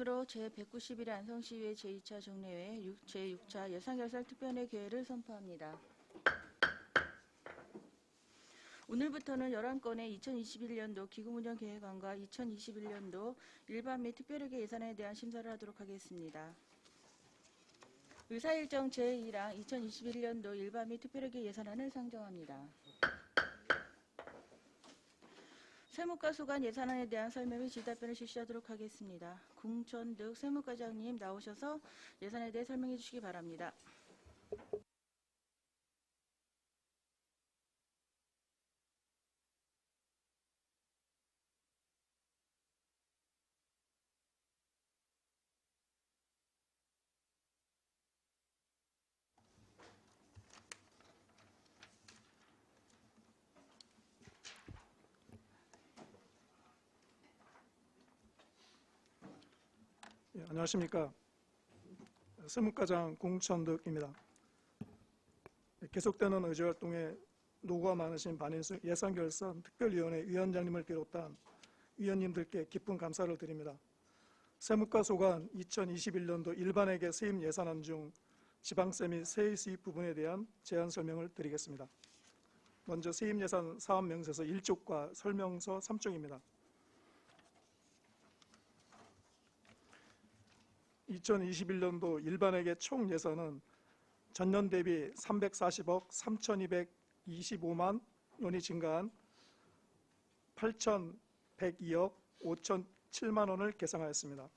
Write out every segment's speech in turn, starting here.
으로 제191회 안성시의회 제2차 정례회 제6차 예산결산 특별회 개회를 선포합니다. 오늘부터는 11건의 2021년도 기금운영계획안과 2021년도 일반 및 특별회계 예산에 대한 심사를 하도록 하겠습니다. 의사일정 제2랑 2021년도 일반 및 특별회계 예산안을 상정합니다. 세무과 소관 예산안에 대한 설명 및 질답변을 실시하도록 하겠습니다. 궁천득 세무과장님 나오셔서 예산에 대해 설명해 주시기 바랍니다. 안녕하십니까. 세무과장 궁천득입니다. 계속되는 의제활동에 노고가 많으신 반인수 예산결산 특별위원회 위원장님을 비롯한 위원님들께 깊은 감사를 드립니다. 세무과 소관 2021년도 일반회계 세입 예산안 중 지방세 및 세의 수입 부분에 대한 제안 설명을 드리겠습니다. 먼저 세입 예산 사업명세서 1쪽과 설명서 3쪽입니다. 2021년도 일반회계 총 예산은 전년 대비 340억 3,225만 원이 증가한 8,102억 5,007만 원을 계상하였습니다.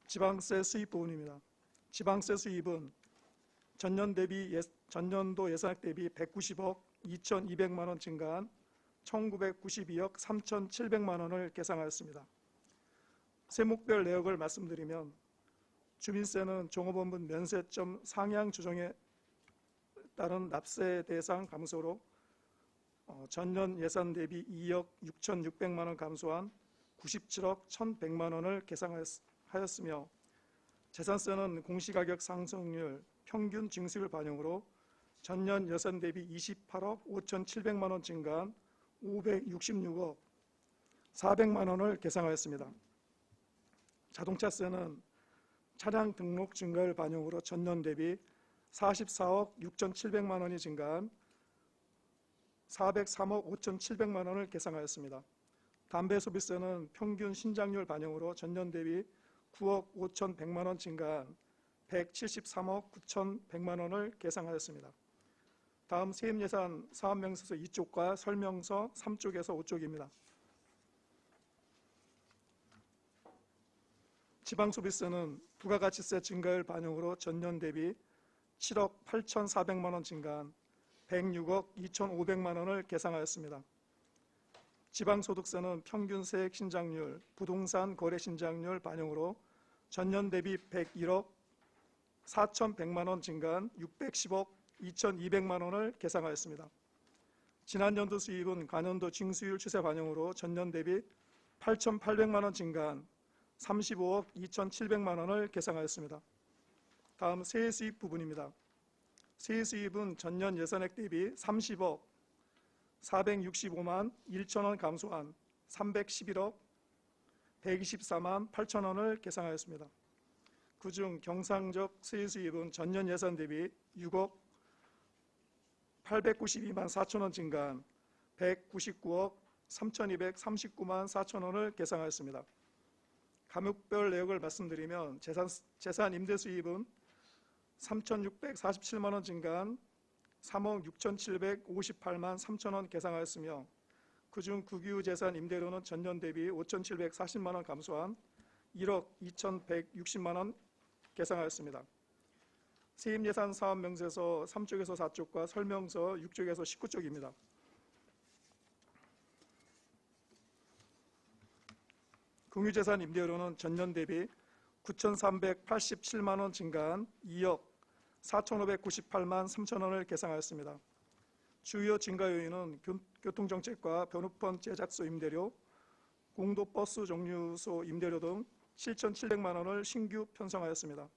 지방세 수입 부분입니다. 지방세 수입은 전년도 예산액 대비 190억 2,200만 원 증가한 1,992억 3,700만 원을 계상하였습니다. 세목별 내역을 말씀드리면 주민세는 종업원분 면세점 상향 조정에 따른 납세 대상 감소로 전년 예산 대비 2억 6,600만 원 감소한 97억 1,100만 원을 계상하였으며 재산세는 공시가격 상승률 평균 징수율 반영으로 전년 예산 대비 28억 5,700만 원 증가한 566억 400만 원을 계상하였습니다. 자동차세는 차량 등록 증가율 반영으로 전년 대비 44억 6,700만 원이 증가한 403억 5,700만 원을 계상하였습니다. 담배소비세는 평균 신장률 반영으로 전년 대비 9억 5,100만 원 증가한 173억 9,100만 원을 계상하였습니다. 다음 세입예산 사업명세서 2쪽과 설명서 3쪽에서 5쪽입니다. 지방소비세는 부가가치세 증가율 반영으로 전년 대비 7억 8,400만 원 증가한 106억 2,500만 원을 계상하였습니다. 지방소득세는 평균 세액 신장률, 부동산 거래 신장률 반영으로 전년 대비 101억 4,100만 원 증가한 610억 2,200만 원을 계상하였습니다. 지난년도 수입은 간연도 징수율 추세 반영으로 전년 대비 8,800만 원 증가한 35억 2,700만 원을 계상하였습니다. 다음 세의 수입 부분입니다. 세의 수입은 전년 예산액 대비 30억 465만 1천 원 감소한 311억 124만 8천 원을 계상하였습니다. 그중 경상적 세의 수입은 전년 예산 대비 6억 892만 4천 원 증가한 199억 3,239만 4천 원을 계상하였습니다. 감육별 내역을 말씀드리면 재산 임대 수입은 3,647만 원 증가한 3억 6,758만 3천 원 계상하였으며 그중 국유 재산 임대료는 전년 대비 5,740만 원 감소한 1억 2,160만 원 계상하였습니다. 세입예산 사업명세서 3쪽에서 4쪽과 설명서 6쪽에서 19쪽입니다. 공유재산 임대료는 전년 대비 9,387만 원 증가한 2억 4,598만 3천 원을 계상하였습니다. 주요 증가 요인은 교통정책과 변호권 제작소 임대료, 공도버스 종류소 임대료 등 7,700만 원을 신규 편성하였습니다.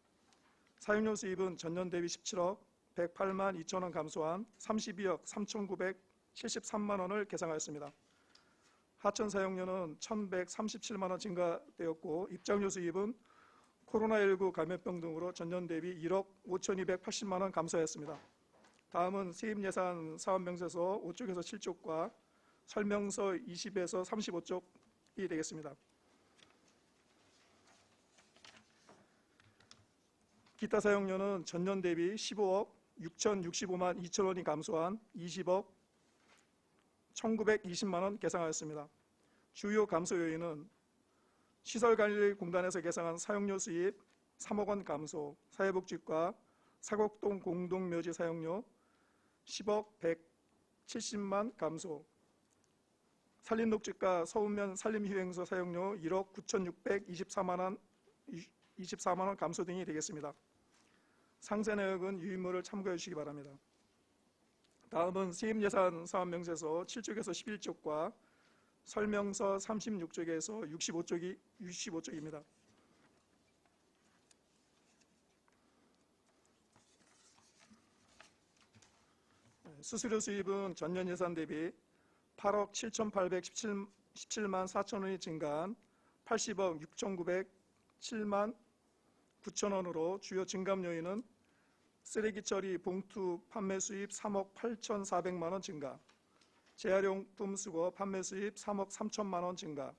사용료 수입은 전년 대비 17억 108만 2천 원 감소한 32억 3,973만 원을 계상하였습니다. 하천 사용료는 1,137만 원 증가되었고 입장료 수입은 코로나19 감염병 등으로 전년 대비 1억 5,280만 원 감소했습니다. 다음은 세입예산 사업명세서 5쪽에서 7쪽과 설명서 20에서 35쪽이 되겠습니다. 기타 사용료는 전년 대비 15억 6,065만 2천 원이 감소한 20억 1,920만 원 계상하였습니다. 주요 감소 요인은 시설관리공단에서 계상한 사용료 수입 3억 원 감소, 사회복지과 사곡동 공동묘지 사용료 10억 170만 감소, 산림녹지과 서운면 산림휴행소 사용료 1억 9,624만 원 감소 등이 되겠습니다. 상세 내역은 유인물을 참고해 주시기 바랍니다. 다음은 세입예산 사업명세서 7쪽에서 11쪽과 설명서 36쪽에서 65쪽입니다. 수수료 수입은 전년 예산 대비 8억 7,817만 4천 원이 증가한 80억 6,907만 9천 원으로 주요 증감 요인은 쓰레기 처리 봉투 판매 수입 3억 8,400만 원 증가, 재활용품 수거 판매 수입 3억 3천만 원 증가,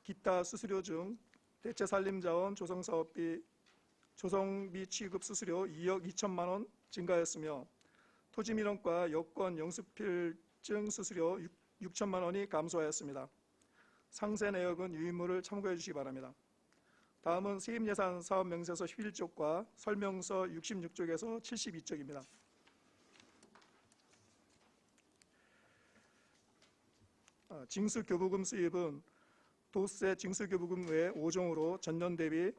기타 수수료 중 대체 산림자원 조성사업비 조성비 취급 수수료 2억 2천만 원 증가했으며 토지민원과 여권 영수필증 수수료 6천만 원이 감소하였습니다. 상세 내역은 유인물을 참고해 주시기 바랍니다. 다음은 세입예산 사업명세서 11쪽과 설명서 66쪽에서 72쪽입니다. 징수교부금 수입은 도세 징수교부금 외 5종으로 전년 대비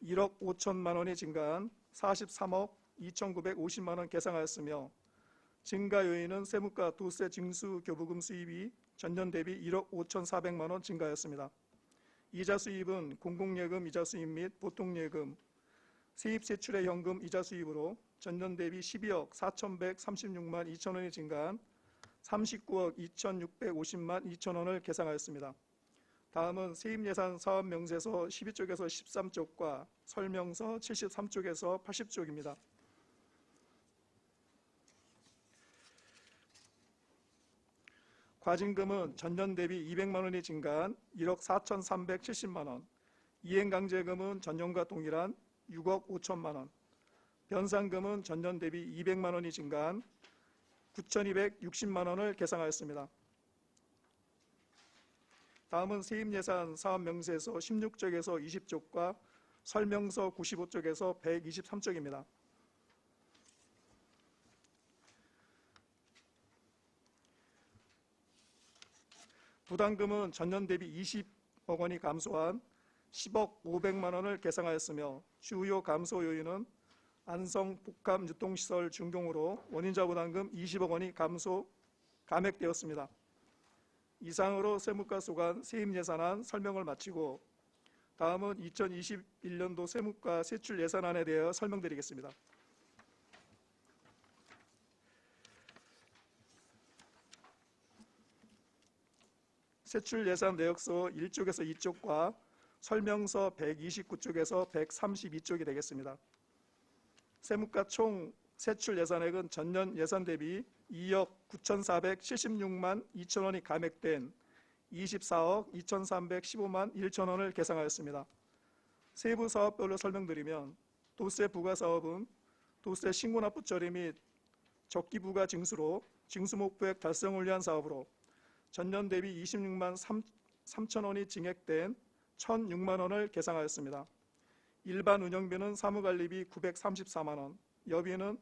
1억 5천만 원이 증가한 43억 2,950만 원 계상하였으며 증가 요인은 세무과 도세 징수교부금 수입이 전년 대비 1억 5,400만 원 증가하였습니다. 이자 수입은 공공예금 이자 수입 및 보통예금, 세입세출의 현금 이자 수입으로 전년 대비 12억 4,136만 2천 원이 증가한 39억 2,650만 2천 원을 계상하였습니다. 다음은 세입예산 사업명세서 12쪽에서 13쪽과 설명서 73쪽에서 80쪽입니다. 과징금은 전년 대비 200만 원이 증가한 1억 4,370만 원, 이행강제금은 전년과 동일한 6억 5천만 원, 변상금은 전년 대비 200만 원이 증가한 9,260만 원을 계상하였습니다. 다음은 세입예산 사업명세서 16쪽에서 20쪽과 설명서 95쪽에서 123쪽입니다. 부담금은 전년 대비 20억 원이 감소한 10억 500만 원을 계상하였으며 주요 감소 요인은 안성 복합 유통시설 준공으로 원인자 부담금 20억 원이 감액되었습니다. 이상으로 세무과 소관 세입예산안 설명을 마치고 다음은 2021년도 세무과 세출 예산안에 대해 설명드리겠습니다. 세출 예산 내역서 1쪽에서 2쪽과 설명서 129쪽에서 132쪽이 되겠습니다. 세무과 총 세출 예산액은 전년 예산 대비 2억 9,476만 2천 원이 감액된 24억 2,315만 1천 원을 계상하였습니다. 세부 사업별로 설명드리면 도세 부과 사업은 도세 신고납부 처리 및 적기 부과 징수로 징수 목표액 달성을 위한 사업으로 전년 대비 26만 3천 원이 증액된 1,006만 원을 계상하였습니다. 일반 운영비는 사무관리비 934만 원, 여비는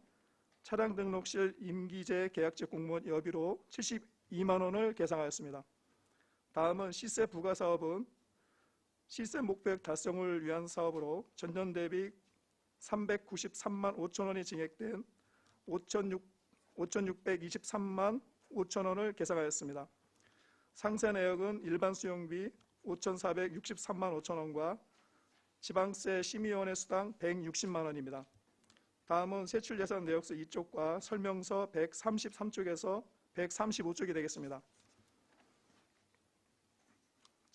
차량 등록실 임기제 계약직 공무원 여비로 72만 원을 계상하였습니다. 다음은 시세 부과 사업은 시세 목표액 달성을 위한 사업으로 전년 대비 393만 5천 원이 증액된 5,623만 5천 원을 계상하였습니다. 상세 내역은 일반 수용비 5,463만 5천 원과 지방세 심의위원회 수당 160만 원입니다. 다음은 세출 예산 내역서 2쪽과 설명서 133쪽에서 135쪽이 되겠습니다.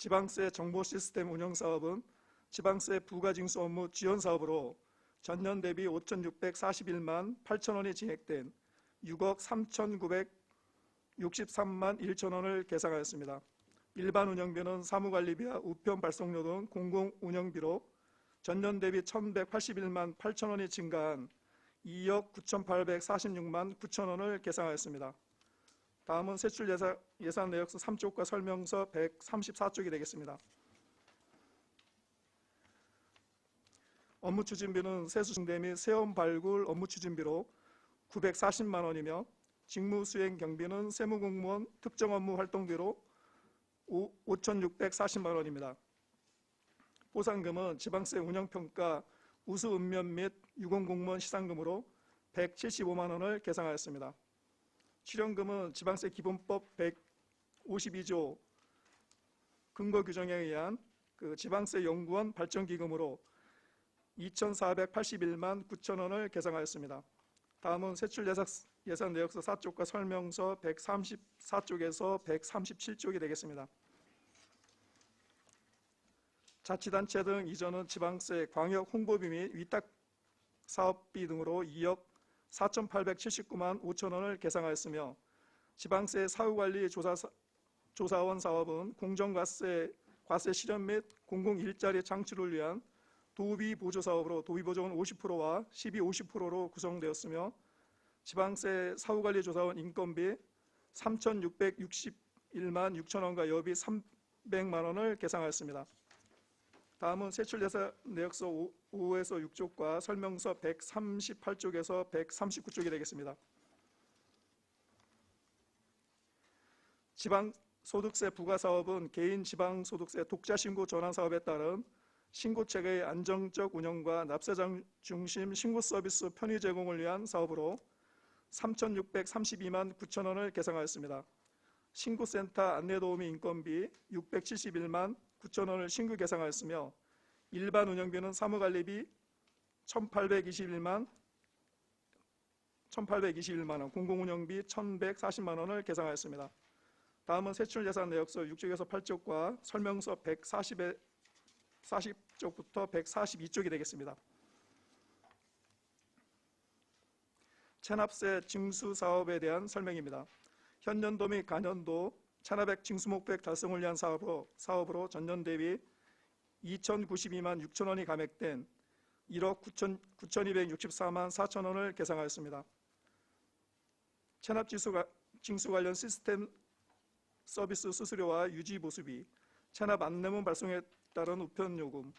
지방세 정보 시스템 운영 사업은 지방세 부가징수 업무 지원 사업으로 전년 대비 5,641만 8천 원이 증액된 6억 3,963만 1천 원을 계상하였습니다. 일반 운영비는 사무관리비와 우편 발송료 등 공공 운영비로 전년 대비 1,181만 8천 원이 증가한 2억 9,846만 9천 원을 계상하였습니다. 다음은 세출 예산 내역서 3쪽과 설명서 134쪽이 되겠습니다. 업무 추진비는 세수 증대 및 세원 발굴 업무 추진비로 940만 원이며 직무 수행 경비는 세무공무원 특정 업무 활동비로 5,640만 원입니다. 보상금은 지방세 운영평가 우수 읍면 및 유공공무원 시상금으로 175만 원을 계상하였습니다. 출연금은 지방세 기본법 152조 근거 규정에 의한 지방세 연구원 발전기금으로 2,481만 9천 원을 계상하였습니다. 다음은 세출 예산 내역서 4쪽과 설명서 134쪽에서 137쪽이 되겠습니다. 자치단체 등 이전은 지방세 광역 홍보비 및 위탁 사업비 등으로 2억 4,879만 5천 원을 계상하였으며 지방세 사후관리 조사원 사업은 공정과세 실현 및 공공 일자리 창출을 위한 도비 보조 사업으로 도비 보조는 50%와 12, 50%로 구성되었으며 지방세 사후관리 조사원 인건비 3,661만 6천 원과 여비 300만 원을 계상하였습니다. 다음은 세출예산 내역서 5에서 6쪽과 설명서 138쪽에서 139쪽이 되겠습니다. 지방소득세 부과사업은 개인 지방소득세 독자신고 전환 사업에 따른 신고체계의 안정적 운영과 납세자 중심 신고서비스 편의 제공을 위한 사업으로 3,632만 9천 원을 계상하였습니다. 신고센터 안내도우미 인건비 671만 9천 원을 신규 계상하였으며 일반 운영비는 사무관리비 1,821만 원, 공공운영비 1,140만 원을 계상하였습니다. 다음은 세출예산 내역서 6쪽에서 8쪽과 설명서 140쪽부터 142쪽이 되겠습니다. 체납세 징수 사업에 대한 설명입니다. 현년도 및 간년도 체납액 징수 목표액 달성을 위한 사업으로 전년 대비 2,092만 6천 원이 감액된 1억 9,264만 4천 원을 계상하였습니다. 체납 징수 관련 시스템 서비스 수수료와 유지 보수비, 체납 안내문 발송에 따른 우편 요금,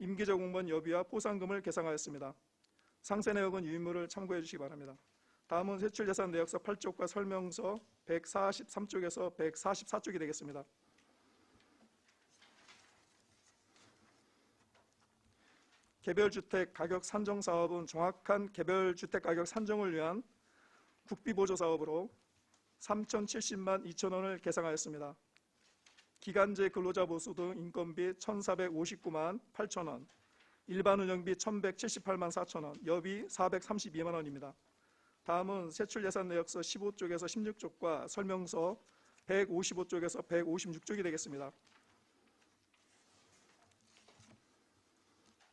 임기적 공무원 여비와 포상금을 계상하였습니다. 상세 내역은 유인물을 참고해 주시기 바랍니다. 다음은 세출예산 내역서 8쪽과 설명서 143쪽에서 144쪽이 되겠습니다. 개별주택 가격 산정 사업은 정확한 개별주택 가격 산정을 위한 국비보조 사업으로 3,070만 2천 원을 계상하였습니다. 기간제 근로자 보수 등 인건비 1,459만 8천 원, 일반 운영비 1,178만 4천 원, 여비 432만 원입니다. 다음은 세출예산 내역서 15쪽에서 16쪽과 설명서 155쪽에서 156쪽이 되겠습니다.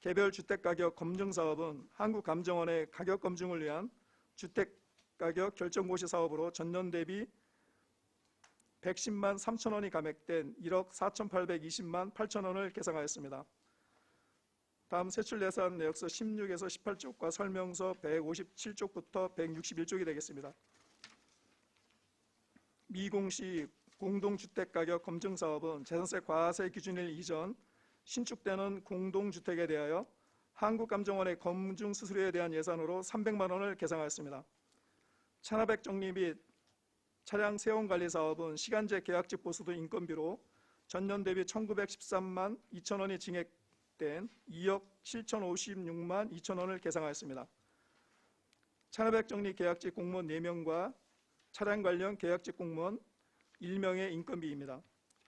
개별주택가격 검증사업은 한국감정원의 가격 검증을 위한 주택가격 결정고시 사업으로 전년 대비 110만 3천 원이 감액된 1억 4,820만 8천 원을 계상하였습니다. 다음 세출예산 내역서 16에서 18쪽과 설명서 157쪽부터 161쪽이 되겠습니다. 미공시 공동주택가격 검증사업은 재산세 과세 기준일 이전 신축되는 공동주택에 대하여 한국감정원의 검증 수수료에 대한 예산으로 300만 원을 계상하였습니다. 체납액 정리 및 차량 세원관리 사업은 시간제 계약직 보수 등 인건비로 전년 대비 1,913만 2천 원이 증액된 2억 7,056만 2천 원을 계상하였습니다. 체납액 정리 계약직 공무원 4명과 차량 관련 계약직 공무원 1명의 인건비입니다.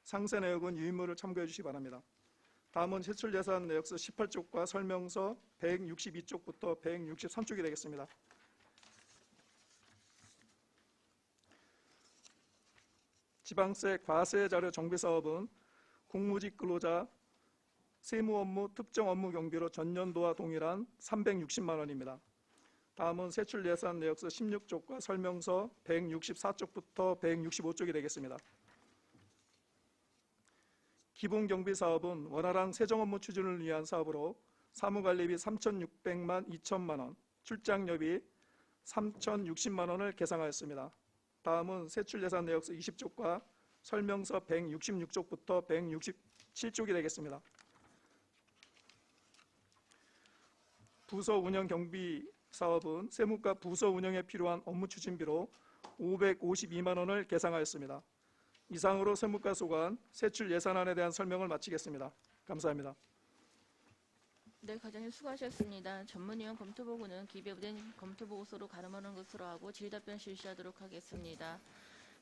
상세 내역은 유인물을 참고해 주시기 바랍니다. 다음은 세출예산 내역서 18쪽과 설명서 162쪽부터 163쪽이 되겠습니다. 지방세 과세 자료 정비 사업은 국무직 근로자 세무 업무 특정 업무 경비로 전년도와 동일한 360만 원입니다. 다음은 세출 예산 내역서 16쪽과 설명서 164쪽부터 165쪽이 되겠습니다. 기본 경비 사업은 원활한 세정 업무 추진을 위한 사업으로 사무관리비 3,600만 2천만 원, 출장료비 3,060만 원을 계상하였습니다. 다음은 세출 예산 내역서 20쪽과 설명서 166쪽부터 167쪽이 되겠습니다. 부서 운영 경비 사업은 세무과 부서 운영에 필요한 업무 추진비로 552만 원을 계상하였습니다. 이상으로 세무과 소관 세출 예산안에 대한 설명을 마치겠습니다. 감사합니다. 네, 과장님 수고하셨습니다. 전문위원 검토보고는 기재부된 검토보고서로 가름하는 것으로 하고 질의답변 실시하도록 하겠습니다.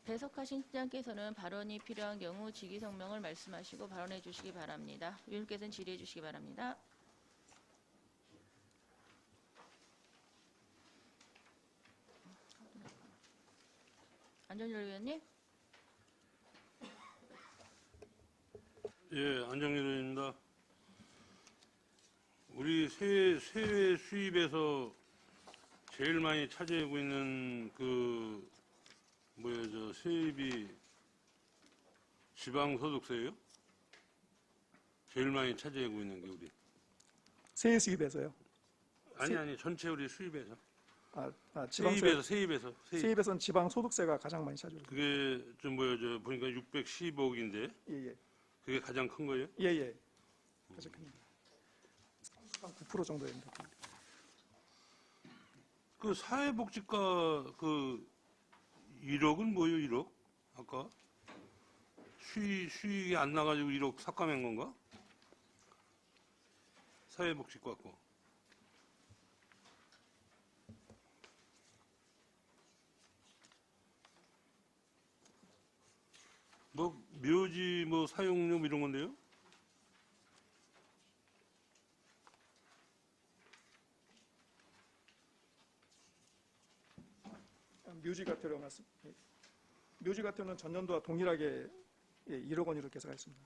배석하신 팀장께서는 발언이 필요한 경우 직위성명을 말씀하시고 발언해 주시기 바랍니다. 위원께서는 질의해 주시기 바랍니다. 안전열 위원님. 예, 안정일 의원입니다. 우리 세외 수입에서 제일 많이 차지하고 있는 세입이 지방소득세예요? 제일 많이 차지하고 있는 게 우리. 세액 수입에서요. 아니 전체 우리 수입에서. 지방세, 세입에서. 세입에서는 지방 소득세가 가장 많이 차지해요. 그게 보니까 610억인데 예예. 그게 가장 큰 거예요? 예예. 가장 큽니다. 한 9% 정도 됩니다. 그 사회복지과 1억은 뭐예요? 1억? 아까 수익이 안 나가지고 1억 삭감한 건가? 사회복지과 거. 묘지 사용료 이런 건데요? 묘지 같은 경우 묘지 같은 경우는 전년도와 동일하게 1억 원으로 계산했습니다.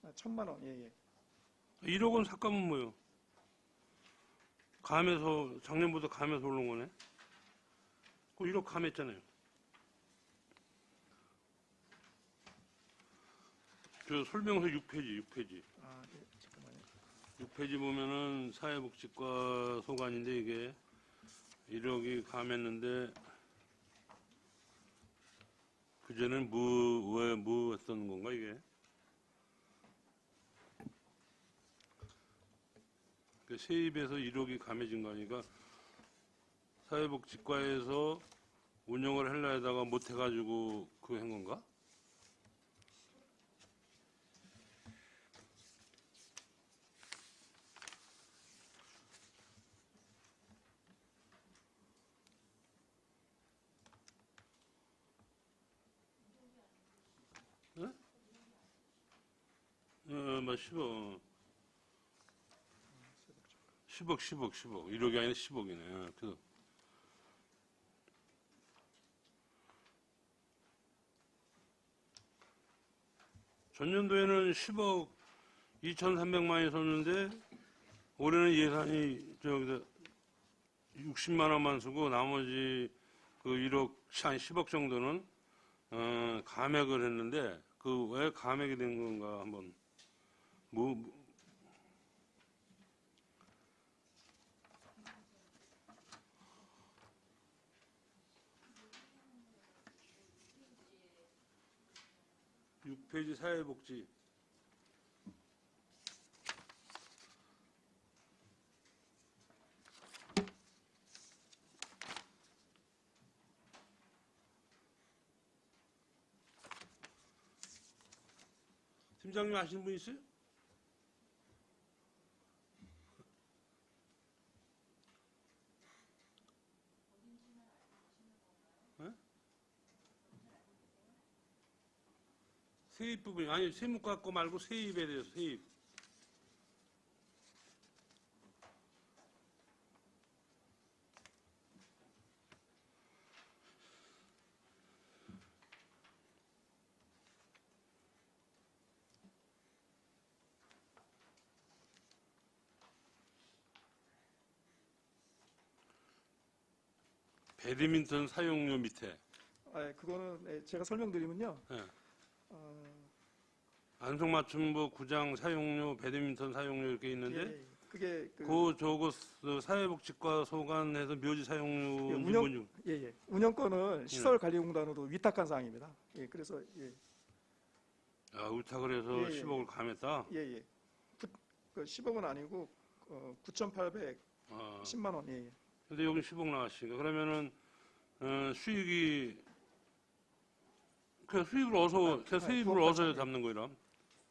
1,000만 원. 예예. 1억원 삭감은 뭐예요? 감해서 작년보다 감해서 올라온 거네. 그 1억 감했잖아요. 저 설명서 6페이지. 잠깐만요. 6페이지 보면은 사회복지과 소관인데 이게 1억이 감했는데 그전엔 뭐 했던 건가 이게? 그 세입에서 1억이 감해진 거니까 사회복지과에서 운영을 하려다가 못해가지고 그거 한 건가? 맞 10억. 10억. 1억이 아니라 10억이네. 그래서 전년도에는 10억 2,300만이 썼는데 올해는 예산이 60만 원만 쓰고 나머지 1억 한 10억 정도는 감액을 했는데 그 왜 감액이 된 건가 한번 뭐 6페이지 사회복지. 팀장님 아시는 분 있어요? 세입 부분이 아니 세무과 거 말고 세입에 대해서 세입. 배드민턴 사용료 밑에 그거는 제가 설명드리면요. 예. 어, 안성맞춤부 구장 사용료, 배드민턴 사용료 이렇게 있는데 예, 그게 저거 사회복지과 소관해서 묘지 사용료 운영권을 시설관리공단으로 위탁한 사항입니다. 예, 그래서 위탁을 해서 예, 예. 10억을 감했다. 예. 그 10억은 아니고 9,810만 원. 예. 근데 여기 10억 나왔으니까 그러면은 수익이 그 수입을 세입을 어디서 담는 거이라?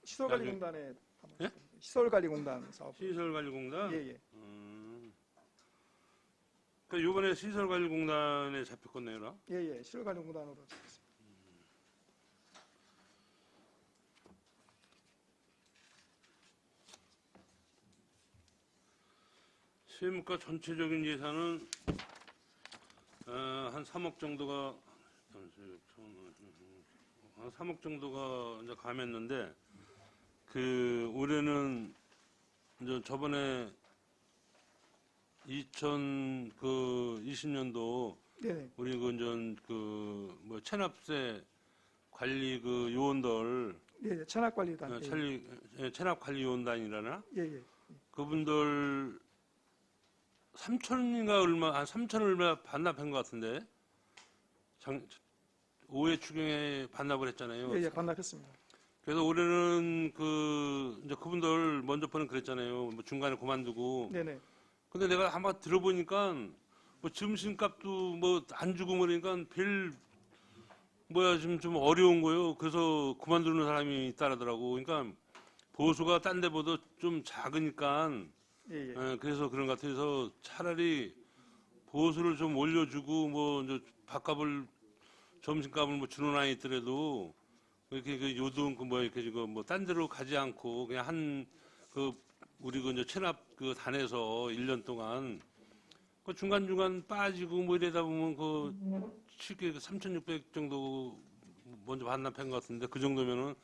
시설관리공단에 예? 시설관리공단 사업. 시설관리공단. 예. 그러니까 이번에 시설관리공단에 잡혔겠네요. 예. 시설관리공단으로 잡혔습니다. 세무과 전체적인 예산은 한 3억 정도가 이제 감했는데 올해는 이제 저번에 2020년도 네. 우리 체납세 관리 요원들 체납관리단. 체납관리 요원단이라나 예. 그분들 3천인가 한 3천 얼마 반납한 것 같은데 5회 추경에 반납을 했잖아요. 예, 반납했습니다. 그래서 올해는 이제 그분들 먼저 번은 그랬잖아요. 뭐 중간에 그만두고. 네네. 근데 내가 한번 들어보니까 뭐 점심값도 뭐 안 주고 그러니까 좀 어려운 거예요. 그래서 그만두는 사람이 있다라더라고. 그러니까 보수가 딴 데보다 좀 작으니까 예. 그래서 그런 것 같아서 차라리 보수를 좀 올려주고 뭐 이제 밥값을 점심값을 뭐 주는 아이 있더라도 이렇게 요동 이렇게 지금 딴 데로 가지 않고 그냥 우리 이제 체납 단에서 1년 동안 중간중간 빠지고 뭐 이러다 보면 쉽게 3,600 정도 먼저 반납한 것 같은데 그 정도면은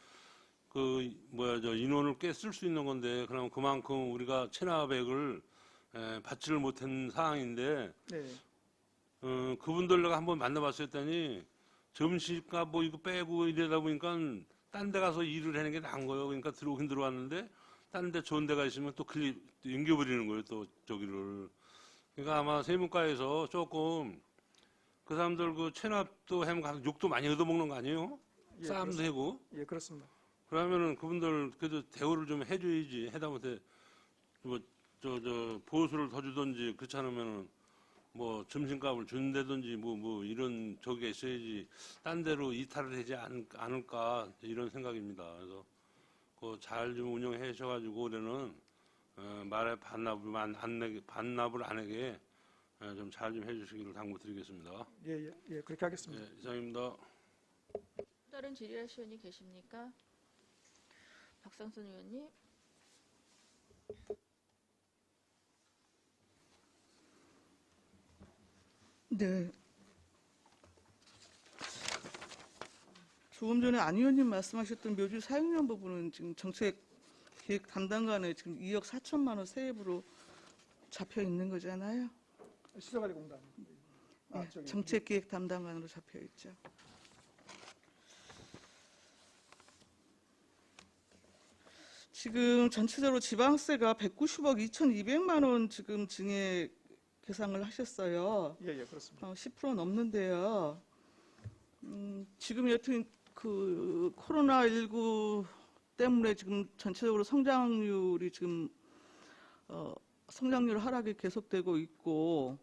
인원을 꽤 쓸 수 있는 건데 그럼 그만큼 우리가 체납액을 받지를 못한 상황인데 네. 그분들 내가 한번 만나봤었더니 점심값 뭐 이거 빼고 이러다 보니까 딴 데 가서 일을 하는 게 나은 거예요. 그러니까 들어오긴 들어왔는데 딴 데 좋은 데가 있으면 또 옮겨버리는 거예요. 또 저기를. 그러니까 아마 세무과에서 조금 그 사람들 체납도 하면 욕도 많이 얻어먹는 거 아니에요? 예, 싸움도 하고. 예, 그렇습니다. 그러면은 그분들 그래도 대우를 좀 해줘야지. 하다못해 보수를 더 주든지 그렇지 않으면은 뭐 점심값을 준다든지 뭐 이런 저기가 있어야지 딴 데로 이탈을 하지 않을까 이런 생각입니다. 그래서 잘 좀 운영해 주셔가지고 올해는 말에 반납을 안 하게 좀 잘 좀 해주시기를 당부드리겠습니다. 예, 그렇게 하겠습니다. 네, 이상입니다. 다른 질의하실 의원이 계십니까? 박상순 의원님. 네. 조금 전에 안 의원님 말씀하셨던 묘지 사용료 부분은 지금 정책 기획 담당관에 지금 2억 4천만 원 세입으로 잡혀 있는 거잖아요. 시설관리공단. 네, 정책 기획 담당관으로 잡혀 있죠. 지금 전체적으로 지방세가 190억 2,200만 원 지금 증액 계상을 하셨어요. 예, 그렇습니다. 10% 넘는데요. 지금 여튼 코로나19 때문에 지금 전체적으로 성장률이 지금 성장률 하락이 계속되고 있고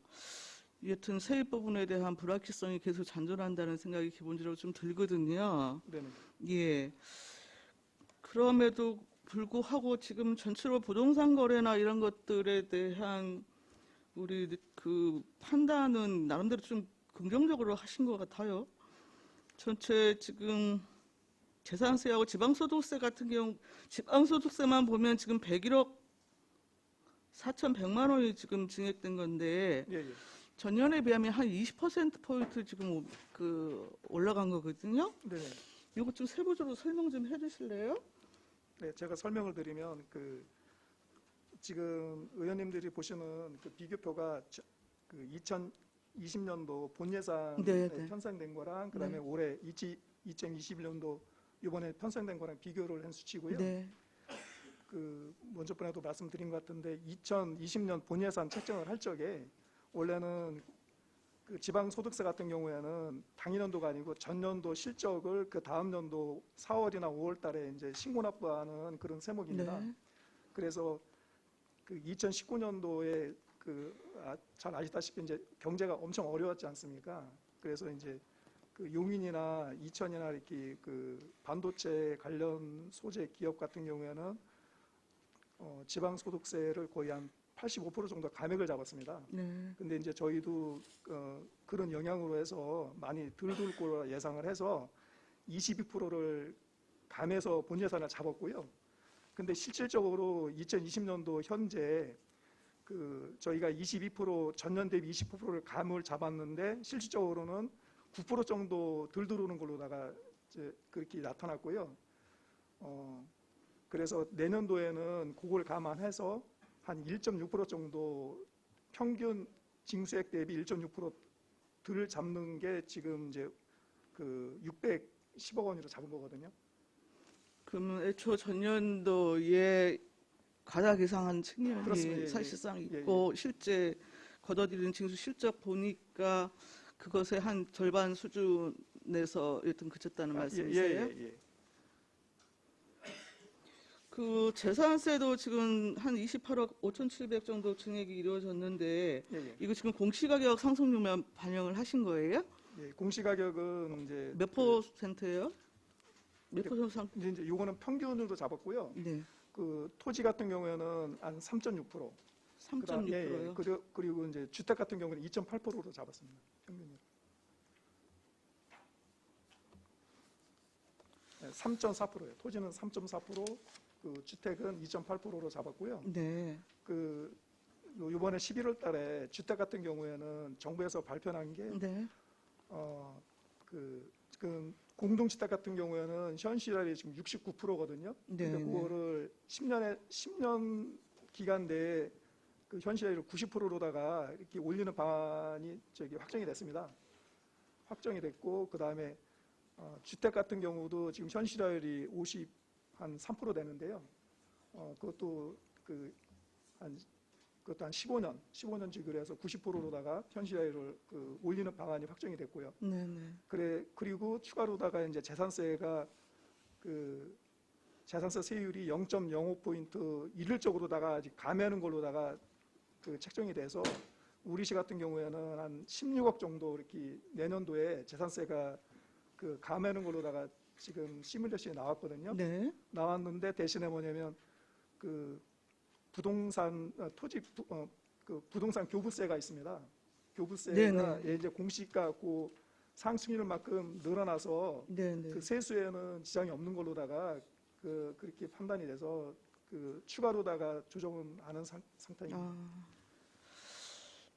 여튼 세입 부분에 대한 불확실성이 계속 잔존한다는 생각이 기본적으로 좀 들거든요. 네네. 예. 그럼에도 불구하고 지금 전체로 부동산 거래나 이런 것들에 대한 우리 판단은 나름대로 좀 긍정적으로 하신 것 같아요. 전체 지금 재산세하고 지방소득세 같은 경우 지방소득세만 보면 지금 101억 4,100만 원이 지금 증액된 건데 예. 전년에 비하면 한 20%포인트 지금 올라간 거거든요. 네네. 이거 좀 세부적으로 설명 좀 해주실래요? 네, 제가 설명을 드리면 지금 의원님들이 보시는 비교표가 2020년도 본 예산에 네, 네. 편성된 거랑 그다음에 네. 올해 2021년도 이번에 편성된 거랑 비교를 한 수치고요. 네. 그 먼저 번에도 말씀드린 것 같은데 2020년 본 예산 책정을 할 적에 원래는 그 지방소득세 같은 경우에는 당일연도가 아니고 전년도 실적을 그 다음 연도 4월이나 5월 달에 이제 신고 납부하는 그런 세목입니다. 네. 그래서 그 2019년도에 잘 아시다시피 이제 경제가 엄청 어려웠지 않습니까? 그래서 이제 그 용인이나 이천이나 이렇게 그 반도체 관련 소재 기업 같은 경우에는 지방 소득세를 거의 한 85% 정도 감액을 잡았습니다. 네. 근데 이제 저희도 그런 영향으로 해서 많이 덜 들 거라 예상을 해서 22%를 감해서 본 예산을 잡았고요. 근데 실질적으로 2020년도 현재 그 저희가 22% 전년 대비 20%를 감을 잡았는데 실질적으로는 9% 정도 덜 들어오는 걸로다가 이제 그렇게 나타났고요. 그래서 내년도에는 그걸 감안해서 한 1.6% 정도 평균 징수액 대비 1.6%를 잡는 게 지금 이제 그 610억 원으로 잡은 거거든요. 그러면 애초 전년도에 과다 계상한 측면이 그렇습니다. 예, 사실상 예, 있고 실제 걷어들이는 징수 실적 보니까 그것의 한 절반 수준에서 여튼 그쳤다는 말씀이세요? 예. 그 재산세도 지금 한 28억 5,700 정도 증액이 이루어졌는데 예. 이거 지금 공시가격 상승률만 반영을 하신 거예요? 예, 공시가격은 이제 몇 퍼센트예요? 몇 퍼센트 상? 이제 요거는 평균으로 잡았고요. 네, 그 토지 같은 경우에는 한 3.6%. 3.6%요. 그리고 이제 주택 같은 경우는 2.8%로 잡았습니다. 평균으로. 3.4%예요. 토지는 3.4%, 그 주택은 2.8%로 잡았고요. 네, 그 이번에 11월 달에 주택 같은 경우에는 정부에서 발표한 게 네, 지금 공동주택 같은 경우에는 현실화율이 지금 69%거든요. 네, 근데 그거를 10년 기간 내에 그 현실화율을 90%로다가 이렇게 올리는 방안이 확정이 됐습니다. 확정이 됐고 그다음에 주택 같은 경우도 지금 현실화율이 53% 되는데요. 그것도 한 15년 지급을 해서 90%로다가 현실화율을 올리는 방안이 확정이 됐고요. 네, 네. 그리고 추가로다가 이제 재산세가 재산세 세율이 0.05포인트 일률적으로다가 아직 감하는 걸로다가 책정이 돼서 우리시 같은 경우에는 한 16억 정도 이렇게 내년도에 재산세가 감하는 걸로다가 지금 시뮬레이션이 나왔거든요. 네. 나왔는데 대신에 뭐냐면 부동산 부동산 교부세가 있습니다. 교부세가 네네. 이제 공시가 상승률만큼 늘어나서 네, 네. 그 세수에는 지장이 없는 걸로다가 그렇게 판단이 돼서 추가로다가 조정은 하는 상태입니다. 아,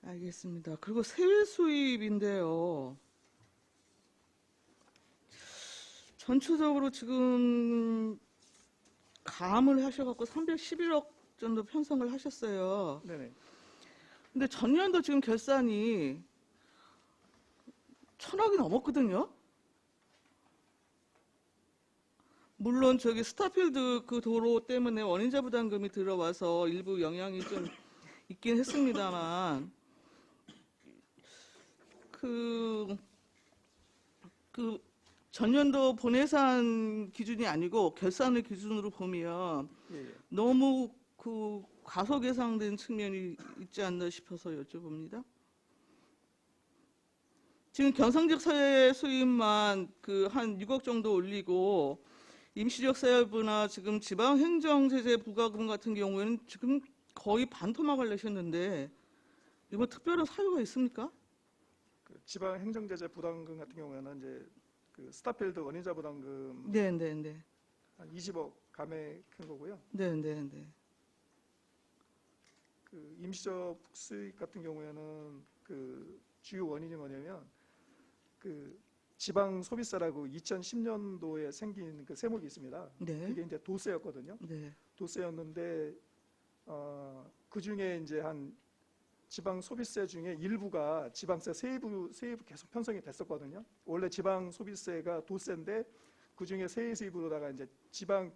알겠습니다. 그리고 세외 수입인데요. 전체적으로 지금 감을 하셔갖고 311억 정도 편성을 하셨어요. 네네. 근데 전년도 지금 결산이 1,000억이 넘었거든요. 물론 저기 스타필드 그 도로 때문에 원인자 부담금이 들어와서 일부 영향이 좀 있긴 했습니다만 그 전년도 본예산 기준이 아니고 결산을 기준으로 보면 예. 너무 과소 계상된 측면이 있지 않나 싶어서 여쭤봅니다. 지금 경상지역 사회 수입만 한 6억 정도 올리고 임시지역 사회부나 지금 지방행정제재 부과금 같은 경우에는 지금 거의 반토막을 내셨는데 이거 특별한 사유가 있습니까? 지방 행정제재 부담금 같은 경우에는 이제 스타필드 원인자 부담금 네. 한 20억 감액한 거고요. 네. 임시적 수익 같은 경우에는 주요 원인이 뭐냐면 지방 소비세라고 2010년도에 생긴 세목이 있습니다. 네. 그게 이제 도세였거든요. 네. 도세였는데 그 중에 이제 한 지방 소비세 중에 일부가 지방세 세입으로 계속 편성이 됐었거든요. 원래 지방 소비세가 도세인데 그 중에 세입으로다가 이제 지방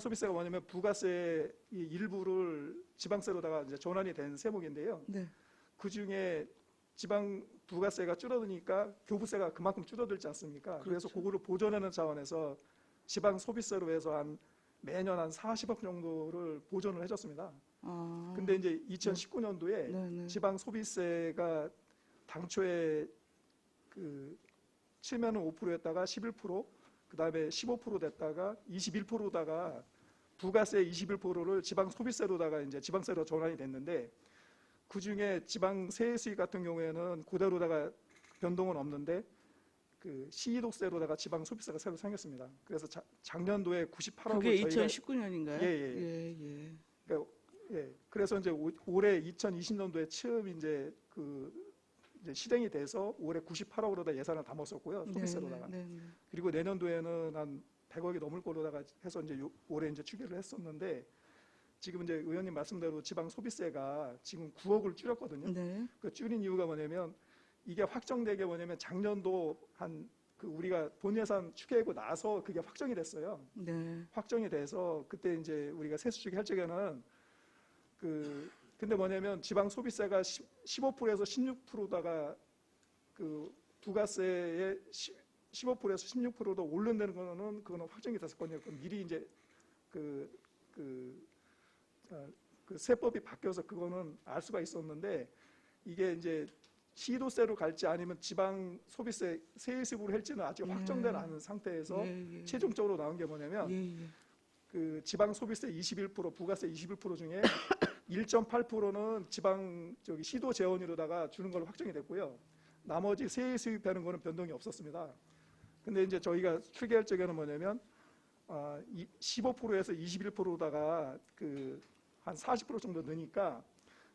소비세가 뭐냐면 부가세 이 일부를 지방세로다가 이제 전환이 된 세목인데요. 네. 그 중에 지방 부가세가 줄어드니까 교부세가 그만큼 줄어들지 않습니까? 그래서 그렇죠. 그거를 보존하는 차원에서 지방 소비세로 해서 매년 한 40억 정도를 보존을 해줬습니다. 아. 근데 이제 2019년도에 네네. 지방 소비세가 당초에 그 치면은 5%였다가 11%, 그다음에 15% 됐다가 21%다가 부가세 21%를 지방 소비세로다가 이제 지방세로 전환이 됐는데 그 중에 지방 세수익 같은 경우에는 그대로다가 변동은 없는데 그 시도세로다가 지방 소비세가 새로 생겼습니다. 그래서 작년도에 98억을 그게 저희가 2019년인가요? 예. 예. 그러니까 그래서 이제 올해 2020년도에 처음 이제 이제 실행이 돼서 올해 98억으로다 예산을 담았었고요. 소비세로다가. 네. 그리고 내년도에는 한 100억이 넘을 거로다가 해서 이제 올해 이제 추계를 했었는데 지금 이제 의원님 말씀대로 지방 소비세가 지금 9억을 줄였거든요. 네. 그 줄인 이유가 뭐냐면 이게 확정된 게 뭐냐면 작년도 우리가 본 예산 추계하고 나서 그게 확정이 됐어요. 네. 확정이 돼서 그때 이제 우리가 세수 추계 할 적에는 근데 뭐냐면 지방 소비세가 15%에서 16%다가 그 부가세의 15%에서 16%도 오른다는 거는 그거는 확정이 됐었거든요. 그럼 미리 이제 그 세법이 바뀌어서 그거는 알 수가 있었는데 이게 이제 시도세로 갈지 아니면 지방 소비세 세입으로 할지는 아직 확정된 않은 상태에서 최종적으로 나온 게 뭐냐면 그 지방 소비세 21%, 부가세 21% 중에 1.8%는 지방 시도 재원으로다가 주는 걸로 확정이 됐고요. 나머지 세액 수입하는 거는 변동이 없었습니다. 근데 이제 저희가 추계할 적에는 뭐냐면 15%에서 21%다가 한 40% 정도 느니까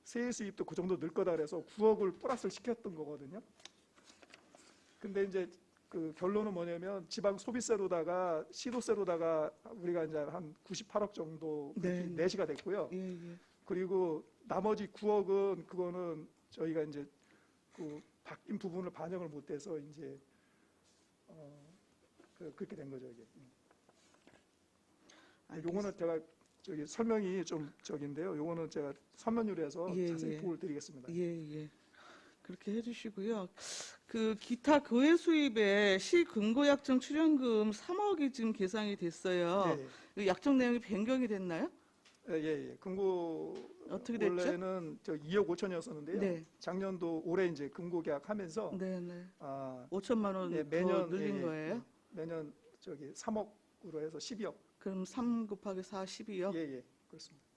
세액 수입도 그 정도 늘 거다 그래서 9억을 플러스를 시켰던 거거든요. 근데 이제 그 결론은 뭐냐면 지방 소비세로다가 시도세로다가 우리가 이제 한 98억 정도 내시가 됐고요. 그리고 나머지 9억은 그거는 저희가 이제 그 바뀐 부분을 반영을 못해서 이제 그렇게 된 거죠 이게. 요거는 제가 설명이 좀 적인데요. 요거는 제가 서면으로 해서 자세히 보고를 드리겠습니다. 그렇게 해주시고요. 그 기타 거외 수입에 시 근거약정 출연금 3억이 지금 계상이 됐어요. 이 약정 내용이 변경이 됐나요? 금고 어떻게 됐죠? 원래는 2억 5천이었었는데요. 네. 작년도 올해 이제 금고 계약하면서 5천만 원 매년 늘린 거예요? 매년 3억으로 해서 12억. 그럼 3 곱하기 4, 12억? 그렇습니다.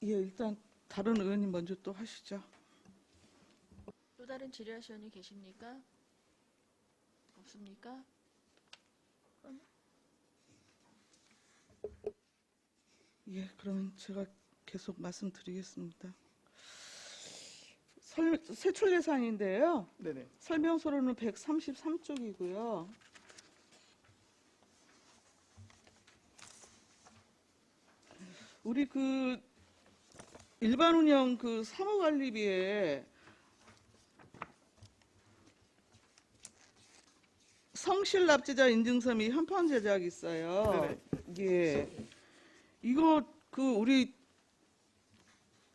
일단 다른 의원님 먼저 또 하시죠. 또 다른 질의하실 의원이 계십니까? 없습니까? 그러면 제가 계속 말씀드리겠습니다. 세출 예산인데요. 네네. 설명서로는 133쪽이고요. 우리 일반 운영 사무관리비에 성실 납세자 인증서 및 현판 제작이 있어요. 이거 우리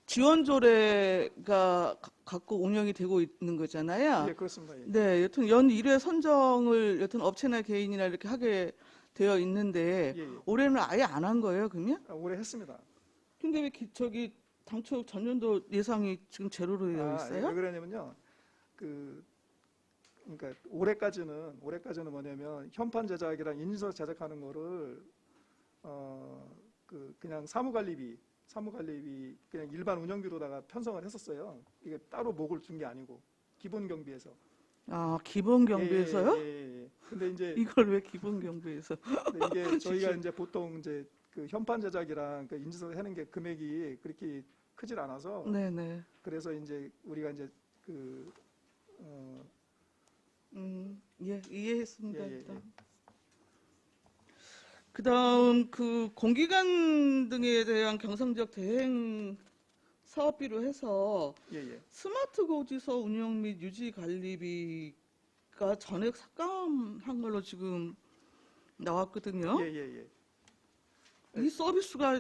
지원조례가 갖고 운영이 되고 있는 거잖아요. 그렇습니다. 여튼 연 1회 선정을 여튼 업체나 개인이나 이렇게 하게 되어 있는데 올해는 아예 안 한 거예요, 그러면? 올해 했습니다. 근데 왜 당초 전년도 예상이 지금 제로로 되어 있어요? 왜 그러냐면요. 그러니까 올해까지는 뭐냐면 현판 제작이랑 인증서 제작하는 거를 그냥 사무관리비 그냥 일반 운영비로다가 편성을 했었어요. 이게 따로 목을 준 게 아니고 기본 경비에서. 기본 경비에서요? 근데 이제 이걸 왜 기본 경비에서? 이게 저희가 이제 보통 이제 현판 제작이랑 인증서 하는 게 금액이 그렇게 크질 않아서. 그래서 이제 우리가 이제 이해했습니다. 일단. 그다음 그 공기관 등에 대한 경상지역 대행 사업비로 해서 예, 예. 스마트 고지서 운영 및 유지 관리비가 전액 삭감한 걸로 지금 나왔거든요. 예, 예, 예. 이 서비스가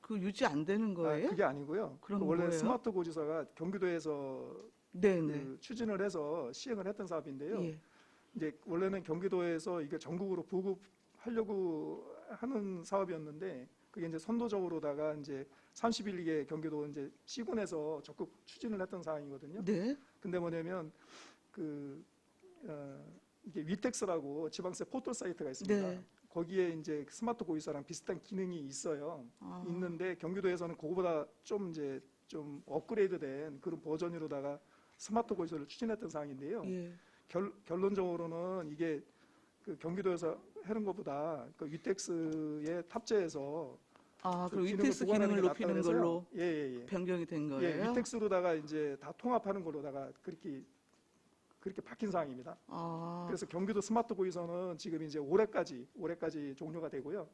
그 유지 안 되는 아, 거예요? 그게 아니고요. 그럼 그 원래 뭐예요? 스마트 고지서가 경기도에서 네네. 그 추진을 해서 시행을 했던 사업인데요. 예. 이제 원래는 경기도에서 이게 전국으로 보급하려고 하는 사업이었는데 그게 이제 선도적으로다가 이제 31개 경기도 이제 시군에서 적극 추진을 했던 사항이거든요. 네. 근데 뭐냐면 그 이게 위텍스라고 지방세 포털 사이트가 있습니다. 네. 거기에 이제 스마트 고지서랑 비슷한 기능이 있어요. 아. 있는데 경기도에서는 그거보다 좀 이제 좀 업그레이드된 그런 버전으로다가 스마트 고지서를 추진했던 사항인데요. 예. 결론적으로는 이게 그 경기도에서 하는 것보다 그 위텍스에 탑재해서 아, 그 그럼 기능을 위텍스 보완하는 기능을 게 높이는 낫다고 걸로 해서요. 예, 예, 예. 변경이 된 예, 거예요? 위텍스로다가 이제 다 통합하는 걸로다가 그렇게 바뀐 사항입니다. 아, 그래서 경기도 스마트 고지서는 지금 이제 올해까지 종료가 되고요.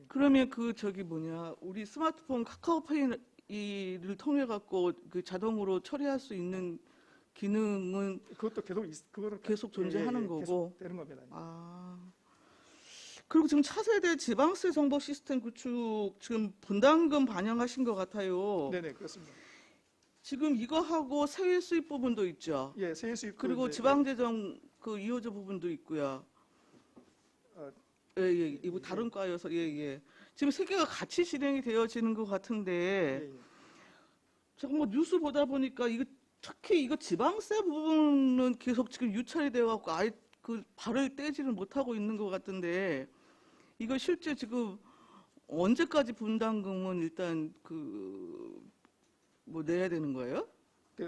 그러면 그 저기 뭐냐 우리 스마트폰 카카오페이를 통해 갖고 그 자동으로 처리할 수 있는 기능은 그것도 그거는 계속 존재하는 거고. 계속 되는 겁니다. 아, 그리고 지금 차세대 지방세 정보 시스템 구축 지금 분담금 반영하신 것 같아요. 네네 그렇습니다. 지금 이거 하고 세외 수입 부분도 있죠. 예, 세일 수입 그리고 지방재정 그 이호조 부분도 있고요. 예, 예, 이거 다른 과여서 예, 예. 지금 세 개가 같이 진행이 되어지는 것 같은데 예, 예. 제가 뭐 뉴스 보다 보니까 이거 특히 이거 지방세 부분은 계속 지금 유찰이 되어 갖고 아예 그 발을 떼지를 못하고 있는 것 같은데 이거 실제 지금 언제까지 분담금은 일단 그 뭐 내야 되는 거예요?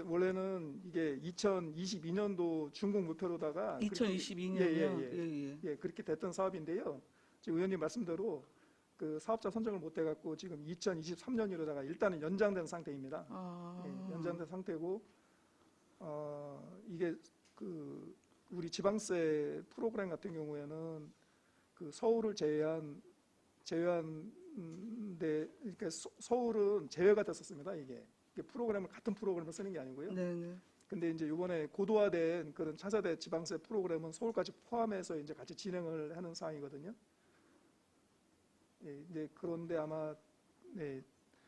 원래는 이게 2022년도 준공 목표로다가 2022년이요? 예, 그렇게 됐던 사업인데요. 지금 의원님 말씀대로 그 사업자 선정을 못 해갖고 지금 2023년으로다가 일단은 연장된 상태입니다. 아, 예, 연장된 상태고 이게 그 우리 지방세 프로그램 같은 경우에는 그 서울을 제외한 데 그러니까 서울은 제외가 됐었습니다. 이게 프로그램을 같은 프로그램을 쓰는 게 아니고요. 네네. 근데 이제 이번에 고도화된 그런 차세대 지방세 프로그램은 서울까지 포함해서 이제 같이 진행을 하는 사항이거든요. 예, 이제 그런데 아마 네,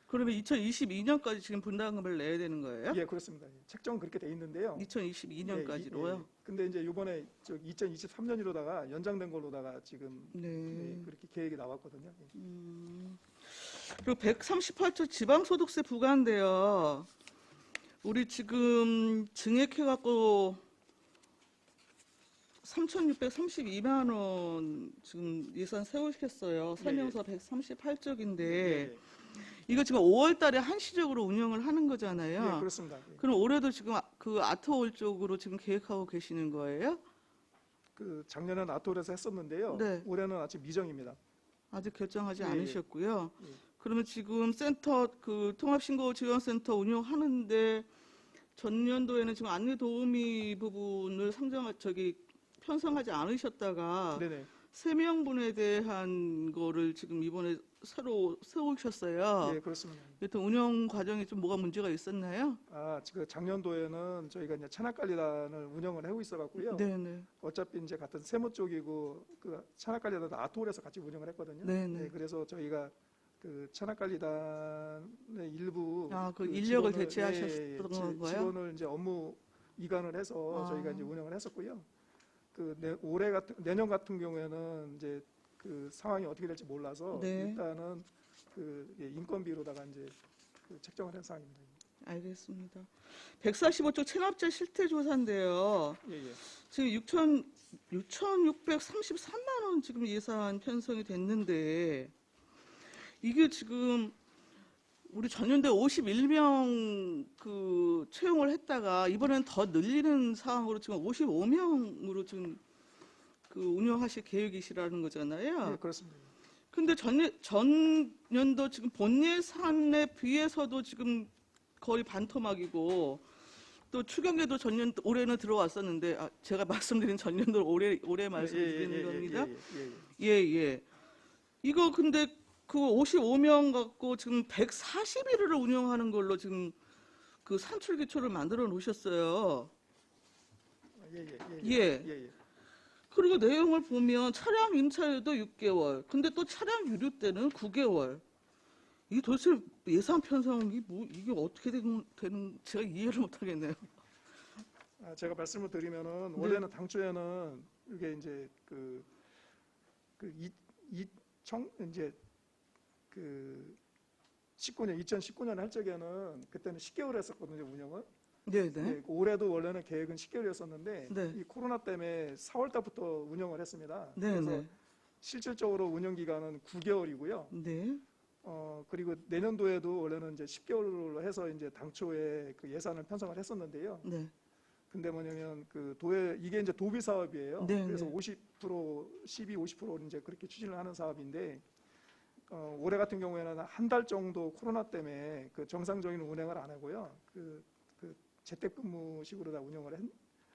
그러면 2022년까지 지금 분담금을 내야 되는 거예요? 예, 그렇습니다. 예, 책정은 그렇게 돼 있는데요. 2022년까지로요? 근데 이제 이번에 2023년으로다가 연장된 걸로다가 지금 네. 그렇게 계획이 나왔거든요. 예. 그리고 138조 지방소득세 부과인데요. 우리 지금 증액해갖고 3,632만 원 지금 예산 세우셨어요. 설명서 138쪽인데 예, 이거 지금 5월 달에 한시적으로 운영을 하는 거잖아요. 예, 그렇습니다. 예. 그럼 올해도 지금 그 아트홀 쪽으로 지금 계획하고 계시는 거예요? 그 작년에는 아톨에서 했었는데요. 네. 올해는 아직 미정입니다. 아직 결정하지 예, 예. 않으셨고요. 예. 그러면 지금 센터 그 통합신고지원센터 운영하는데 전년도에는 지금 안내 도우미 부분을 편성하지 않으셨다가 네네. 3명분에 대한 거를 지금 이번에 새로 세우셨어요. 예, 그렇습니다. 여튼 운영 과정에 좀 뭐가 문제가 있었나요? 지금 작년도에는 저희가 이제 찬학관리단을 운영을 하고 있어갖고요. 네네. 어차피 이제 같은 세무 쪽이고 그 찬학관리단 아톨에서 같이 운영을 했거든요. 네네. 네, 그래서 저희가 그 찬학관리단의 일부 그 인력을 직원을, 대체하셨던 건가요? 직원을 이제 업무 이관을 해서 저희가 이제 운영을 했었고요. 내년 같은 경우에는 이제 그 상황이 어떻게 될지 몰라서 네. 일단은 인건비로다가 이제 책정을 한 사항입니다. 알겠습니다. 145조 체납자 실태 조사인데요. 예, 예. 지금 6,633만 원 지금 예산 편성이 됐는데 이게 지금 우리 전년도에 51명 그 채용을 했다가 이번에는 더 늘리는 사항으로 지금 55명으로 지금 그 운영하실 계획이시라는 거잖아요. 예, 그렇습니다. 근데 전년도 지금 본 예산에 비해서도 지금 거의 반토막이고 또 추경에도 전년 올해는 들어왔었는데 제가 말씀드린 전년도 올해 말씀드리는 겁니다. 예. 이거 근데 그 55명 갖고 지금 141일을 운영하는 걸로 지금 그 산출기초를 만들어 놓으셨어요. 예. 그리고 내용을 보면 차량 임차료도 6개월. 근데 또 차량 유류 때는 9개월. 이게 도대체 예산 편성이 이게 어떻게 되는 제가 이해를 못 하겠네요. 제가 말씀을 드리면은 네. 원래는 당초에는 이게 이제 이제 그 2019년 할 적에는 그때는 10개월 했었거든요, 운영을. 네네. 네, 올해도 원래는 계획은 10개월이었었는데 네. 이 코로나 때문에 4월 달부터 운영을 했습니다. 네네. 그래서 실질적으로 운영 기간은 9개월이고요. 네. 그리고 내년도에도 원래는 이제 10개월로 해서 이제 당초에 그 예산을 편성을 했었는데요. 네. 근데 뭐냐면 그 도에 이게 이제 도비 사업이에요. 네, 그래서 네. 50% 이제 그렇게 추진을 하는 사업인데 올해 같은 경우에는 한 달 정도 코로나 때문에 그 정상적인 운행을 안 하고요. 그 재택근무식으로 다 운영을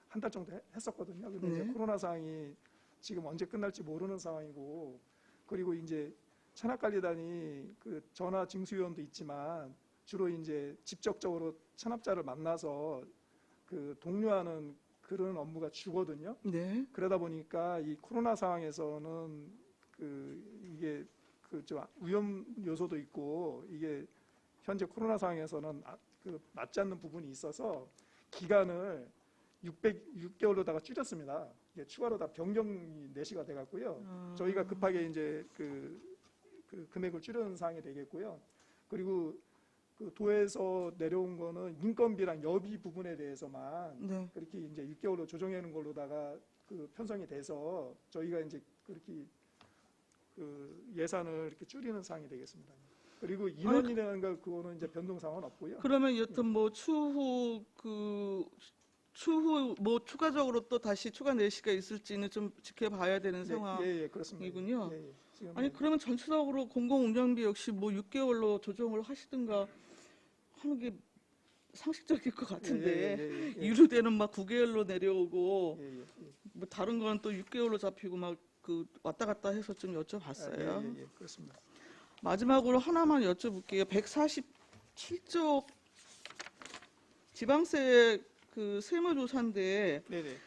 한 달 정도 했었거든요. 근데 이제 네. 코로나 상황이 지금 언제 끝날지 모르는 상황이고, 그리고 이제 천합관리단이 그 전화 징수위원도 있지만 주로 이제 직접적으로 천합자를 만나서 그 독려하는 그런 업무가 주거든요. 네. 그러다 보니까 이 코로나 상황에서는 이게 저 위험 요소도 있고, 이게 현재 코로나 상황에서는 맞지 않는 부분이 있어서 기간을 6개월로다가 줄였습니다. 이게 추가로 다 변경이 내시가 돼갖고요. 저희가 급하게 이제 그 금액을 줄이는 사항이 되겠고요. 그리고 그 도에서 내려온 거는 인건비랑 여비 부분에 대해서만 네. 그렇게 이제 6개월로 조정해 놓은 걸로다가 그 편성이 돼서 저희가 이제 그렇게 그 예산을 이렇게 줄이는 사항이 되겠습니다. 그리고 인원이라는 거 그거는 이제 변동 사항은 없고요. 그러면 여튼 뭐 추후 뭐 추가적으로 또 다시 추가 내시가 있을지는 좀 지켜봐야 되는 상황이군요. 그렇습니다. 지금 아니 그러면 전체적으로 공공운영비 역시 뭐 6개월로 조정을 하시든가 하는 게 상식적일 것 같은데 유류대는 막 9개월로 내려오고 뭐 다른 건 또 6개월로 잡히고 막 그 왔다 갔다 해서 좀 여쭤봤어요. 그렇습니다. 마지막으로 하나만 여쭤볼게요. 147조 지방세 그 세무조사인데 네네.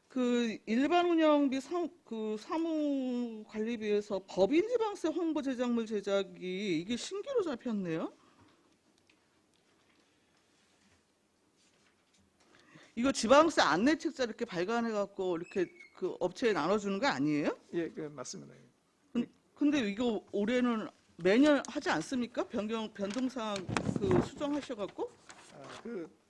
그 일반 운영비 사무 관리비에서 법인 지방세 홍보 제작물 제작이 이게 신규로 잡혔네요. 이거 지방세 안내 책자 이렇게 발간해 갖고 이렇게 그 업체에 나눠주는 거 아니에요? 예, 맞습니다. 근데 이거 올해는 매년 하지 않습니까? 변동사항 그 수정하셔 갖고?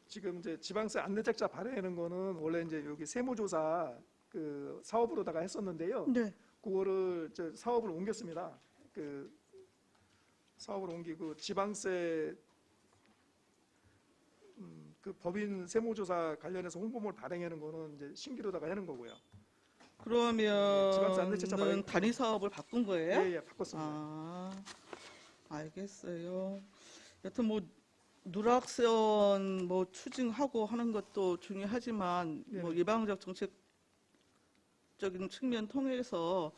지금 이제 지방세 안내책자 발행하는 거는 원래 이제 여기 세무조사 그 사업으로다가 했었는데요. 네. 그거를 사업을 옮겼습니다. 그 사업을 옮기고 지방세 그 법인 세무조사 관련해서 홍보물 발행하는 거는 이제 신규로다가 하는 거고요. 지방세 안내책자 발행. 그러면은 단위 사업을 바꾼 거예요? 예, 바꿨습니다. 알겠어요. 여튼 뭐 누락세원 뭐 추징하고 하는 것도 중요하지만 뭐 예방적 정책적인 측면 통해서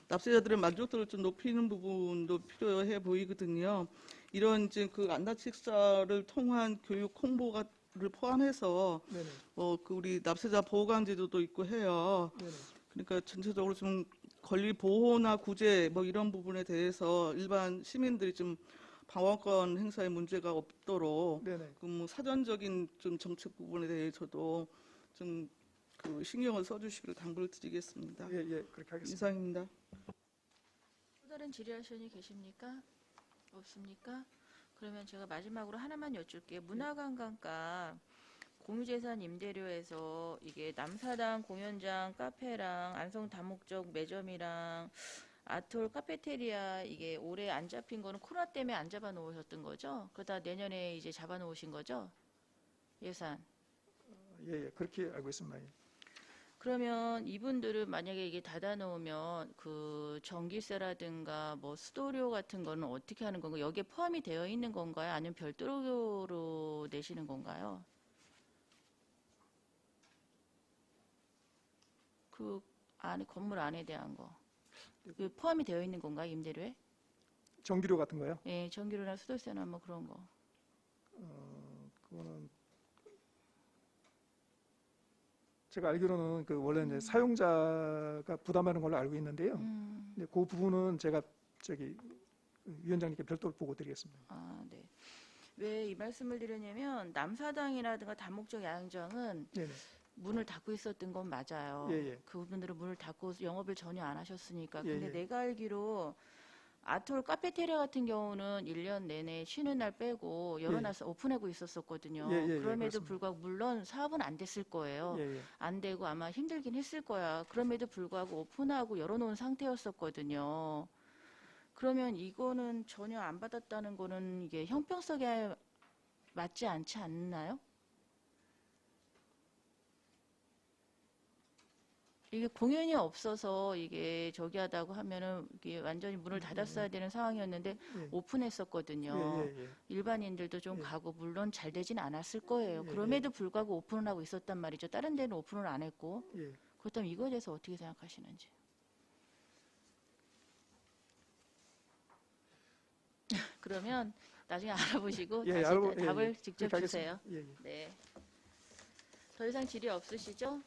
납세자들의 만족도를 좀 높이는 부분도 필요해 보이거든요. 이런 이제 그 안나책자를 통한 교육 홍보를 포함해서 그 우리 납세자 보호관 제도도 있고 해요. 그러니까 전체적으로 좀 권리 보호나 구제 뭐 이런 부분에 대해서 일반 시민들이 좀 방어권 행사에 문제가 없도록 그 뭐 사전적인 좀 정책 부분에 대해서도 좀 그 신경을 써주시기를 당부를 드리겠습니다. 그렇게 하겠습니다. 이상입니다. 또 다른 질의하시는 계십니까? 없습니까? 그러면 제가 마지막으로 하나만 여쭐게요. 문화관광가 공유재산 임대료에서 이게 남사당 공연장 카페랑 안성 다목적 매점이랑 아톨 카페테리아 이게 올해 안 잡힌 거는 코로나 때문에 안 잡아 놓으셨던 거죠? 그러다 내년에 이제 잡아 놓으신 거죠? 예산. 그렇게 알고 있습니다. 그러면 이분들은 만약에 이게 닫아 놓으면 그 전기세라든가 뭐 수도료 같은 거는 어떻게 하는 건가요? 여기에 포함이 되어 있는 건가요? 아니면 별도로 내시는 건가요? 그 안에 건물 안에 대한 거. 그 포함이 되어 있는 건가 임대료에? 전기료 같은 거요? 예, 전기료나 수도세나 뭐 그런 거. 그거는 제가 알기로는 그 원래 이제 사용자가 부담하는 걸로 알고 있는데요. 근데 그 부분은 제가 저기 위원장님께 별도로 보고 드리겠습니다. 아, 네. 왜 이 말씀을 드렸냐면 남사당이라든가 다목적 야영장은 네네. 문을 닫고 있었던 건 맞아요. 예, 예. 그분들은 문을 닫고 영업을 전혀 안 하셨으니까. 예, 근데 예. 내가 알기로 아톨 카페테리아 같은 경우는 1년 내내 쉬는 날 빼고 열어놔서 오픈하고 있었었거든요. 예, 예, 예, 그럼에도 그렇습니다. 불구하고 물론 사업은 안 됐을 거예요. 예, 예. 안 되고 아마 힘들긴 했을 거야. 그럼에도 불구하고 오픈하고 열어놓은 상태였었거든요. 그러면 이거는 전혀 안 받았다는 거는 이게 형평성에 맞지 않지 않나요? 이게 공연이 없어서 이게 저기 하다고 하면은 이게 완전히 문을 닫았어야 되는 상황이었는데 예. 오픈했었거든요. 예, 예, 예. 일반인들도 좀 예. 가고 물론 잘 되진 않았을 거예요. 예, 그럼에도 불구하고 오픈을 하고 있었단 말이죠. 다른 데는 오픈을 안 했고. 예. 그렇다면 이거에 대해서 어떻게 생각하시는지. 그러면 나중에 알아보시고 예, 다시 알아보- 예, 답을 예. 직접 그렇게 주세요. 하겠습니다. 예, 예. 네. 더 이상 질의 없으시죠?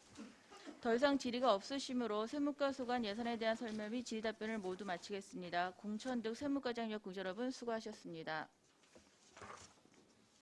더 이상 질의가 없으시므로 세무과 소관 예산에 대한 설명 및 질의 답변을 모두 마치겠습니다. 공천득 세무과장 역 구조 여러분 수고하셨습니다.